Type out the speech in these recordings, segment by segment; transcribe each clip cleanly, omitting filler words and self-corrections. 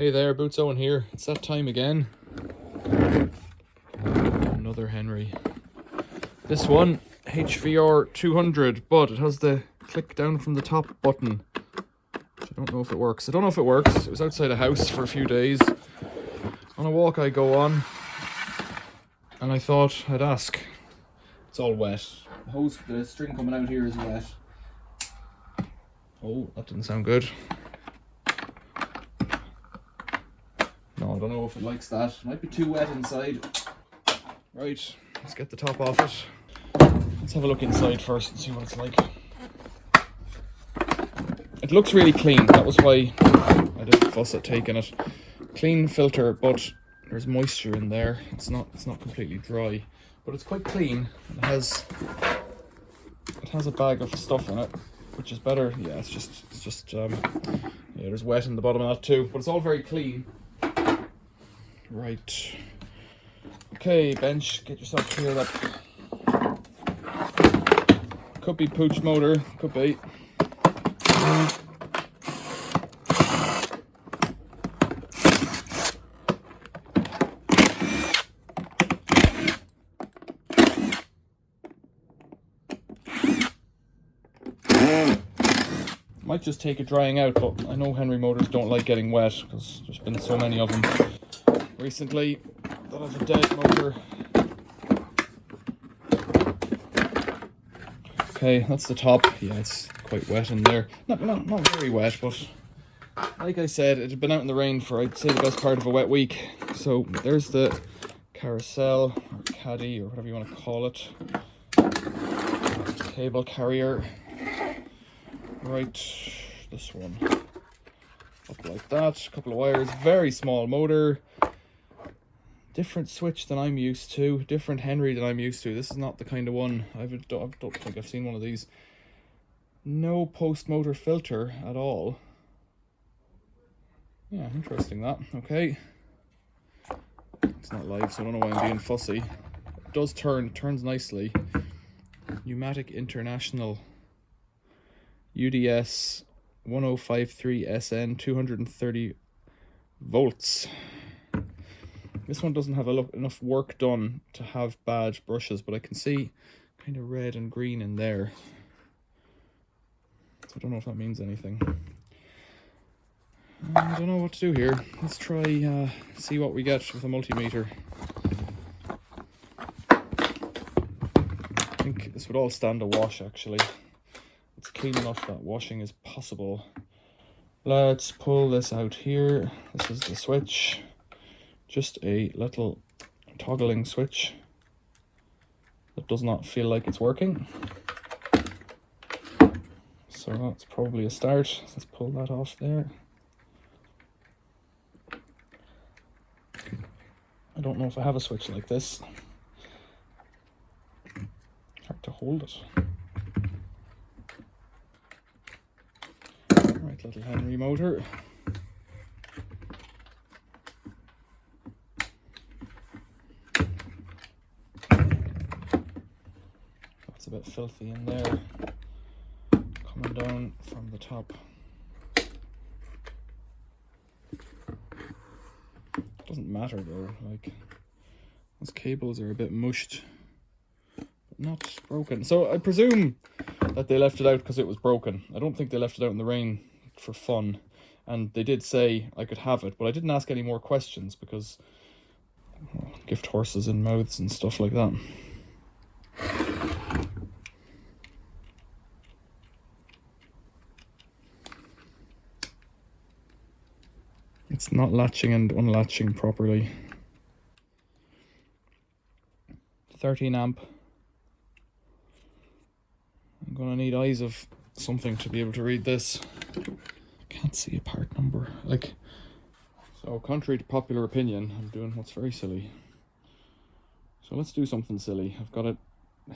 Hey there, Boots Owen here. It's that time again. Another Henry. This one, HVR200, but it has the click down from the top button. Which I don't know if it works. I don't know if it works. It was outside a house for a few days. On a walk I go on. And I thought I'd ask. It's all wet. The string coming out here is wet. Oh, that didn't sound good. No, I don't know if it likes that. It might be too wet inside. Right, let's get the top off it. Let's have a look inside first and see what it's like. It looks really clean. That was why I didn't fuss at taking it. Clean filter, but there's moisture in there. It's not completely dry, but it's quite clean. It has a bag of stuff in it, which is better. Yeah, it's just yeah, there's wet in the bottom of that too, but it's all very clean. Right. Okay, bench, get yourself cleared up. Could be pooch motor, could be. Might just take it drying out, but I know Henry motors don't like getting wet because there's been so many of them recently that have a dead motor. Okay, that's the top. Yeah, it's quite wet in there. Not very wet, but like I said, it had been out in the rain for, I'd say, the best part of a wet week. So there's the carousel, or caddy, or whatever you want to call it. Cable carrier. Right, this one. Up like that. A couple of wires. Very small motor. Different switch than I'm used to. Different Henry than I'm used to. This is not the kind of one. I don't think I've seen one of these. No post motor filter at all. Yeah, interesting that. Okay. It's not live, so I don't know why I'm being fussy. It does turns nicely. Numatic International. UDS 1053 SN 230 volts. This one doesn't have enough work done to have bad brushes, but I can see kind of red and green in there. So I don't know if that means anything. I don't know what to do here. Let's try see what we get with a multimeter. I think this would all stand a wash actually. It's clean enough that washing is possible. Let's pull this out here. This is the switch. Just a little toggling switch that does not feel like it's working. So that's probably a start. Let's pull that off there. I don't know if I have a switch like this. Hard to hold it. Right, little Henry motor. That's a bit filthy in there. Coming down from the top. Doesn't matter though, like those cables are a bit mushed, but not broken. So I presume that they left it out because it was broken. I don't think they left it out in the rain for fun, and they did say I could have it, but I didn't ask any more questions because gift horses in mouths and stuff like that. It's not latching and unlatching properly. 13 amp. I'm gonna need eyes of something to be able to read this. Can't see a part number. So contrary to popular opinion, I'm doing what's very silly. So let's do something silly. I've got it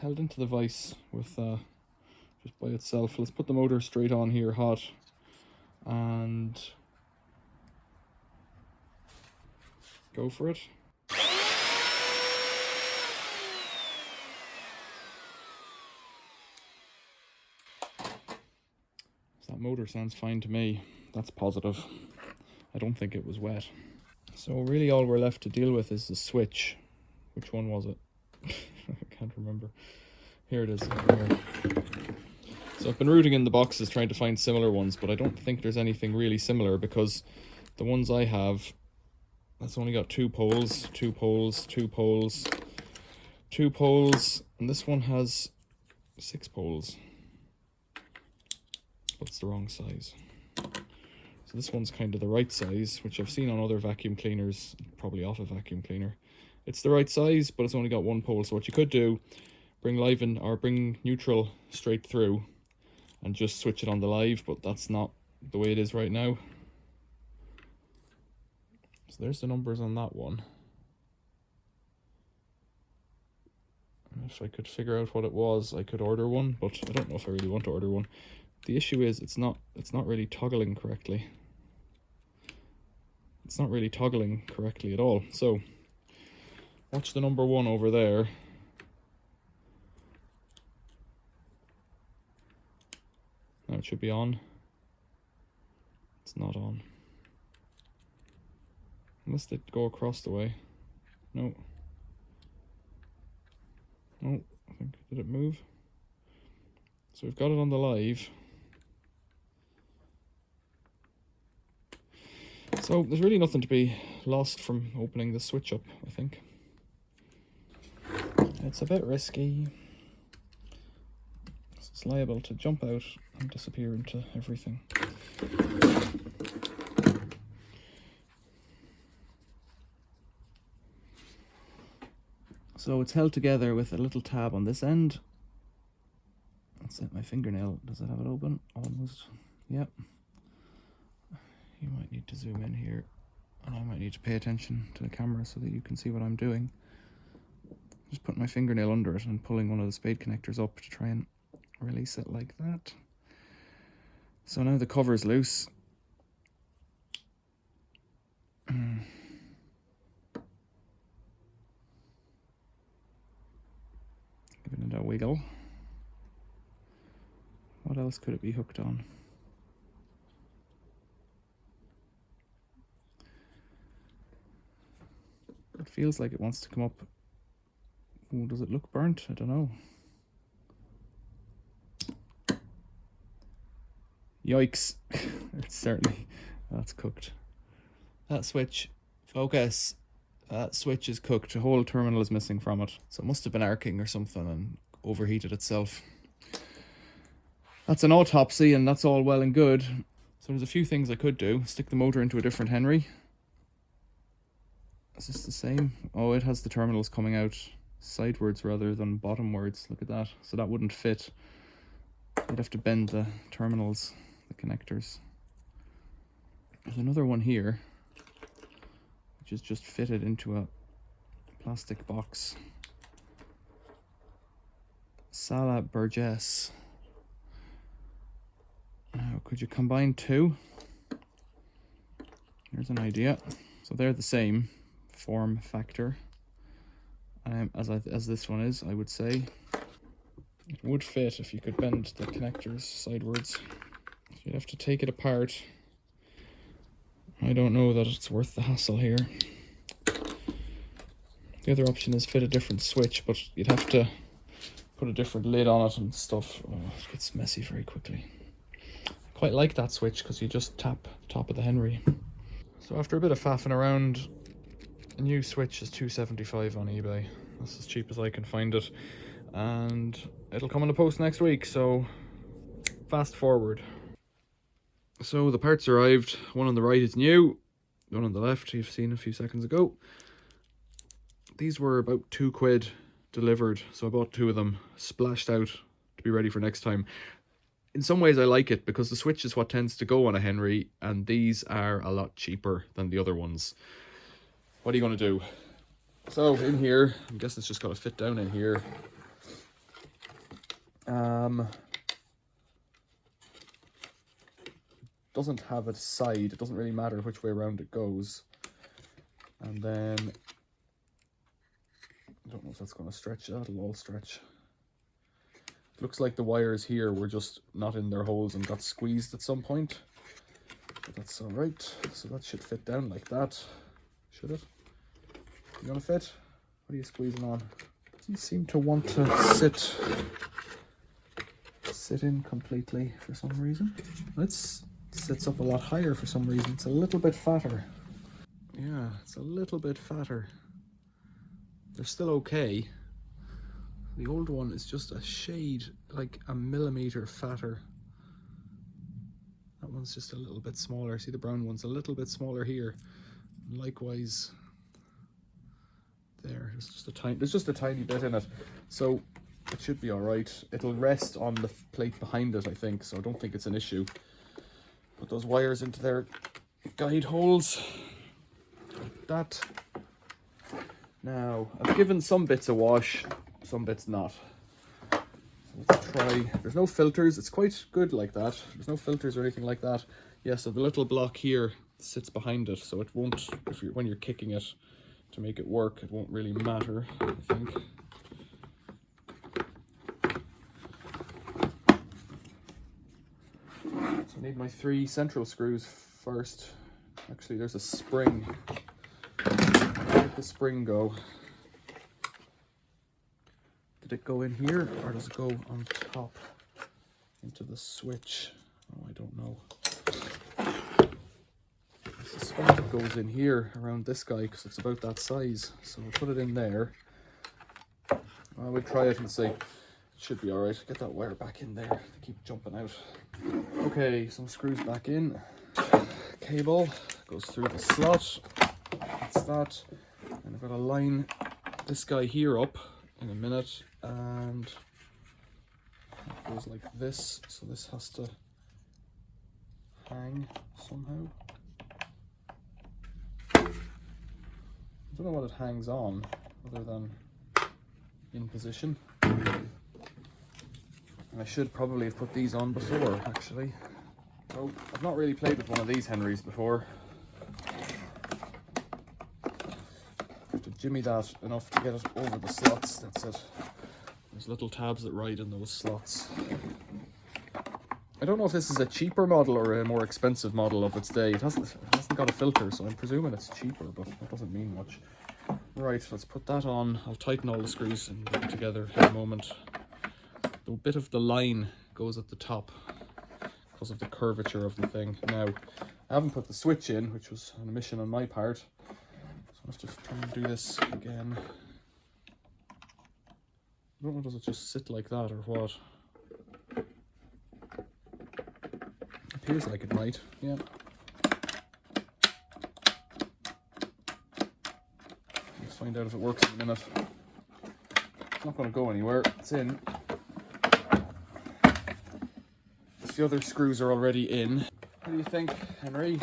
held into the vise with just by itself. Let's put the motor straight on here, hot, and go for it. So that motor sounds fine to me. That's positive. I don't think it was wet. So really all we're left to deal with is the switch. Which one was it? I can't remember. Here it is. Here. So I've been rooting in the boxes trying to find similar ones, but I don't think there's anything really similar, because the ones I have, that's only got 2 poles, 2 poles, 2 poles, 2 poles, and this one has 6 poles. But it's the wrong size. So this one's kind of the right size, which I've seen on other vacuum cleaners, probably off a vacuum cleaner. It's the right size, but it's only got 1 pole. So what you could do, bring live in or bring neutral straight through and just switch it on the live, but that's not the way it is right now. So there's the numbers on that one. And if I could figure out what it was, I could order one, but I don't know if I really want to order one. The issue is it's not really toggling correctly. It's not really toggling correctly at all. So watch the number 1 over there. Now it should be on. It's not on. Unless they go across the way. No. No, I think, did it move? So we've got it on the live. So there's really nothing to be lost from opening the switch up, I think. It's a bit risky. It's liable to jump out and disappear into everything. So it's held together with a little tab on this end. That's it, my fingernail. Does it have it open? Almost. Yep. You might need to zoom in here, and I might need to pay attention to the camera so that you can see what I'm doing. Just put my fingernail under it and pulling one of the spade connectors up to try and release it like that. So now the cover is loose. Giving it a wiggle. What else could it be hooked on? It feels like it wants to come up. Ooh, does it look burnt? I don't know. Yikes. It's certainly, that's cooked. That switch, focus. That switch is cooked. The whole terminal is missing from it. So it must have been arcing or something and overheated itself. That's an autopsy, and that's all well and good. So there's a few things I could do. Stick the motor into a different Henry. Is this the same? Oh, it has the terminals coming out sidewards rather than bottomwards. Look at that. So that wouldn't fit. You'd have to bend the terminals, the connectors. There's another one here, which is just fitted into a plastic box. Sala Burgess. Now, could you combine 2? Here's an idea. So they're the same form factor as this one is, I would say. It would fit if you could bend the connectors sidewards. So you'd have to take it apart. I don't know that it's worth the hassle here. The other option is fit a different switch, but you'd have to put a different lid on it and stuff. Oh, it gets messy very quickly. I quite like that switch because you just tap the top of the Henry. So after a bit of faffing around, a new switch is $275 on eBay. That's as cheap as I can find it. And it'll come in the post next week, so fast forward. So the parts arrived. One on the right is new. One on the left you've seen a few seconds ago. These were about £2 delivered, so I bought 2 of them, splashed out to be ready for next time. In some ways I like it because the switch is what tends to go on a Henry, and these are a lot cheaper than the other ones. What are you going to do? So in here, I guess it's just got to fit down in here. Doesn't have a side. It doesn't really matter which way around it goes. And then I don't know if that's going to stretch. That'll all stretch. Looks like the wires here were just not in their holes and got squeezed at some point. but that's all right. So that should fit down like that. Should it? You gonna fit? What are you squeezing on? Doesn't seem to want to sit in completely for some reason. This sits up a lot higher for some reason. It's a little bit fatter. Yeah, it's a little bit fatter. They're still okay. The old one is just a shade, like a millimeter fatter. That one's just a little bit smaller. See, the brown one's a little bit smaller here. Likewise, there's just a tiny bit in it. So it should be all right. It'll rest on the plate behind it, I think. So I don't think it's an issue. Put those wires into their guide holes. Like that. Now, I've given some bits a wash, some bits not. So let's try. There's no filters. It's quite good like that. There's no filters or anything like that. Yeah, so the little block here sits behind it, so it won't, when you're kicking it to make it work, it won't really matter, I think. So I need my 3 central screws first. Actually, there's a spring. Where did the spring go? Did it go in here, or does it go on top into the switch? Oh, I don't know. I suspect it goes in here around this guy because it's about that size. So we'll put it in there. I will try it and see. It should be all right. Get that wire back in there. They keep jumping out. Okay, some screws back in. Cable goes through the slot. That's that. And I've got to line this guy here up in a minute, and it goes like this. So this has to hang somehow. I don't know what it hangs on other than in position. And I should probably have put these on before, actually. So I've not really played with one of these Henrys before. Have to jimmy that enough to get it over the slots. That's it. There's little tabs that ride in those slots. I don't know if this is a cheaper model or a more expensive model of its day. It hasn't got a filter, so I'm presuming it's cheaper, but that doesn't mean much. Right, let's put that on. I'll tighten all the screws and put them together in a moment. The bit of the line goes at the top because of the curvature of the thing. Now, I haven't put the switch in, which was an omission on my part. So I have to try and do this again. I don't know, does it just sit like that or what? Appears like it might, yeah. Let's find out if it works in a minute. It's not going to go anywhere, it's in. The other screws are already in. What do you think, Henry?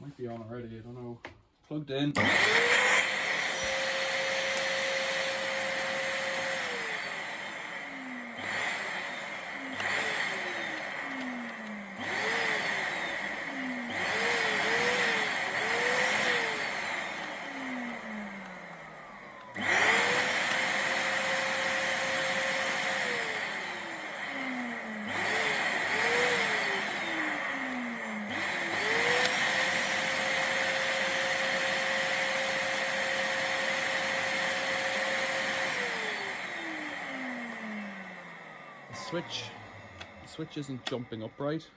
Might be on already, I don't know. Plugged in. The switch isn't jumping upright.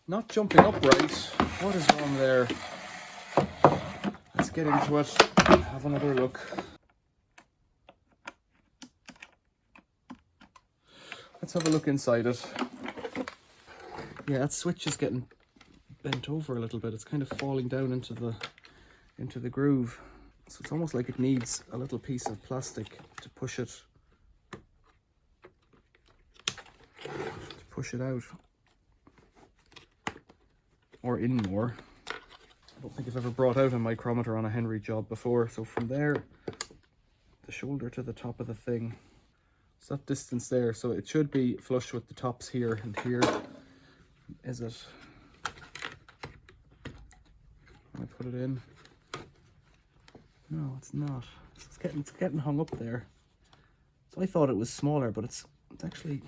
Not jumping upright. What is wrong there? Let's get into it. Have another look. Let's have a look inside it. Yeah, that switch is getting bent over a little bit. It's kind of falling down into the groove. So it's almost like it needs a little piece of plastic to push it out. Or in more. I don't think I've ever brought out a micrometer on a Henry job before. So from there, the shoulder to the top of the thing. It's that distance there, so it should be flush with the tops here and here. Is it? I put it in. No, it's not. It's getting hung up there. So I thought it was smaller, but it's actually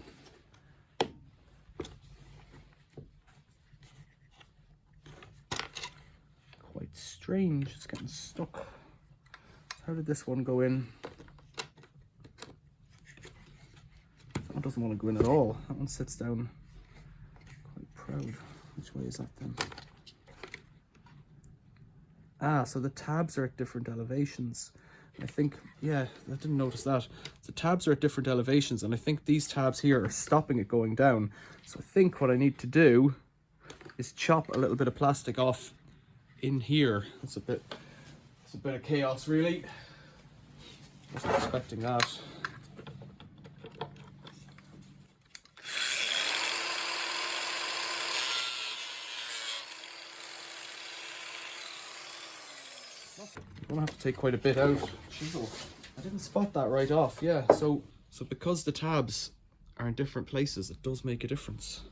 quite strange. It's getting stuck. So how did this one go in? That one doesn't want to go in at all. That one sits down quite proud. Which way is that then? Ah, so the tabs are at different elevations. I think, yeah, I didn't notice that. The tabs are at different elevations, and I think these tabs here are stopping it going down. So I think what I need to do is chop a little bit of plastic off in here. It's a bit of chaos, really. Wasn't expecting that. I'm gonna have to take quite a bit out. Chisel. I didn't spot that right off. Yeah, so because the tabs are in different places, it does make a difference.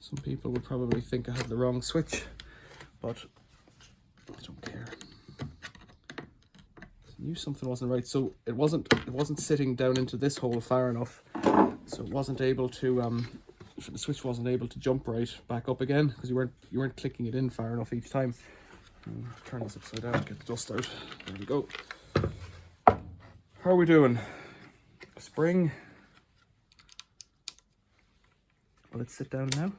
Some people would probably think I have the wrong switch, but I don't care. I knew something wasn't right, so it wasn't sitting down into this hole far enough, so it wasn't able to the switch wasn't able to jump right back up again because you weren't clicking it in far enough each time. Turn this upside down, get the dust out. There we go. How are we doing? Spring. Will it sit down now?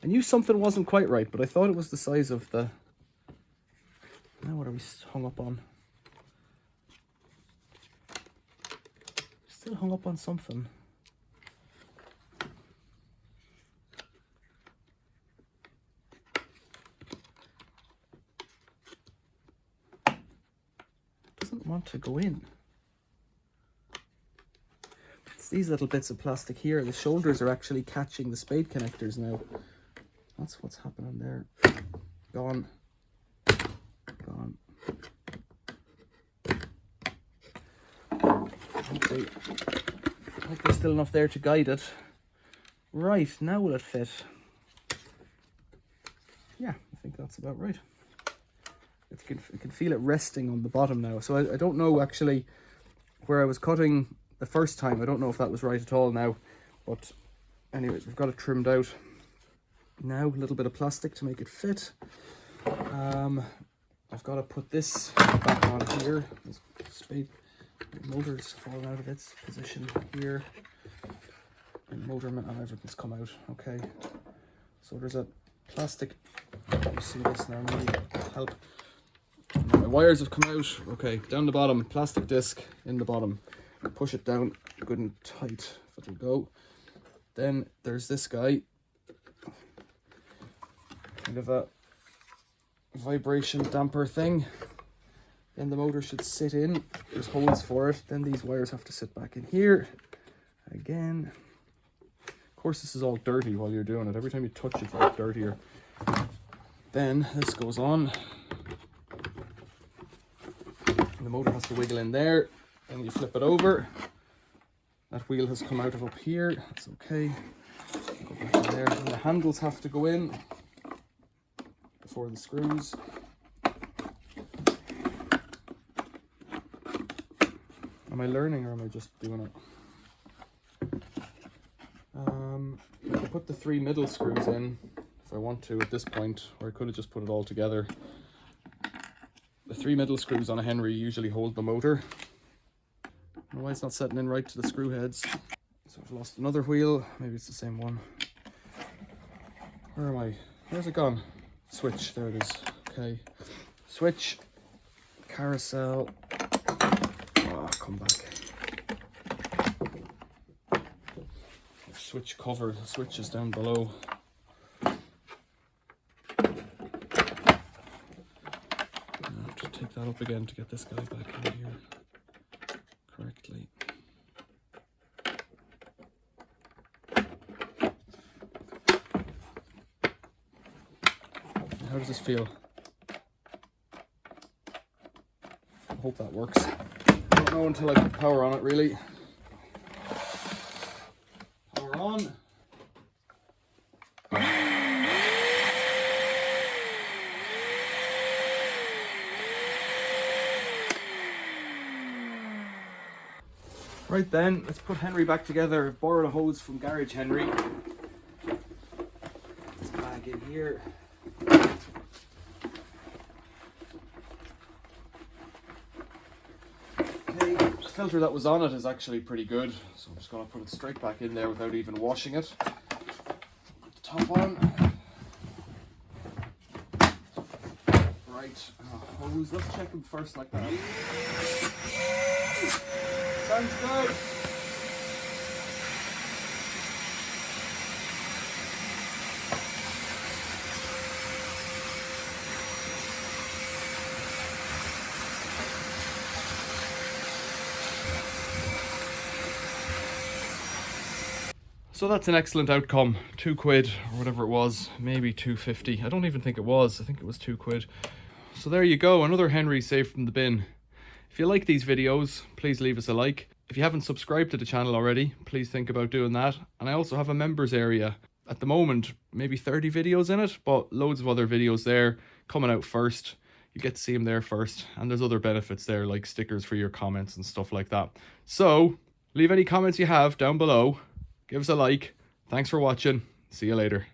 I knew something wasn't quite right, but I thought it was the size of the... Now what are we hung up on? Still hung up on something. Doesn't want to go in. It's these little bits of plastic here. The shoulders are actually catching the spade connectors now. That's what's happening there. Gone. Gone. Okay. I hope there's still enough there to guide it. Right, now will it fit? Yeah, I think that's about right. You can feel it resting on the bottom now. So I don't know actually where I was cutting the first time. I don't know if that was right at all now. But anyways, we've got it trimmed out. Now a little bit of plastic to make it fit. I've got to put this back on here. This spade motor's fallen out of its position here. And motor and everything's come out. Okay. So there's a plastic. You see this now? Maybe help. My wires have come out. Okay, down the bottom, plastic disc in the bottom. Push it down good and tight. If it'll go. Then there's this guy. Kind of a vibration damper thing. Then the motor should sit in. There's holes for it. Then these wires have to sit back in here. Again. Of course, this is all dirty while you're doing it. Every time you touch it, it's all dirtier. Then this goes on. And the motor has to wiggle in there. And you flip it over. That wheel has come out of up here. That's okay. Go back in there. And the handles have to go in before the screws. Am I learning or am I just doing it? I can put the 3 middle screws in if I want to at this point, or I could have just put it all together. The 3 middle screws on a Henry usually hold the motor. I don't know why it's not setting in right to the screw heads. So I've lost another wheel. Maybe it's the same one. Where am I? Where's it gone? Switch. There it is. Okay, switch, carousel. Oh, come back. Switch cover, the switch is down below. I have to take that up again to get this guy back in here correctly. How does this feel? I hope that works. I don't know until I put power on it, really. Power on. Right then, let's put Henry back together. I've borrowed a hose from Garage Henry. This bag in here. Okay, the filter that was on it is actually pretty good, so I'm just going to put it straight back in there without even washing it. Put the top on. Right, hose, let's check them first like that. Sounds good. So that's an excellent outcome. £2 or whatever it was, maybe £2.50. I don't even think it was. I think it was £2. So there you go, another Henry saved from the bin. If you like these videos, please leave us a like. If you haven't subscribed to the channel already, please think about doing that. And I also have a members area. At the moment, maybe 30 videos in it, but loads of other videos there coming out first. You get to see them there first. And there's other benefits there, like stickers for your comments and stuff like that. So, leave any comments you have down below. Give us a like. Thanks for watching. See you later.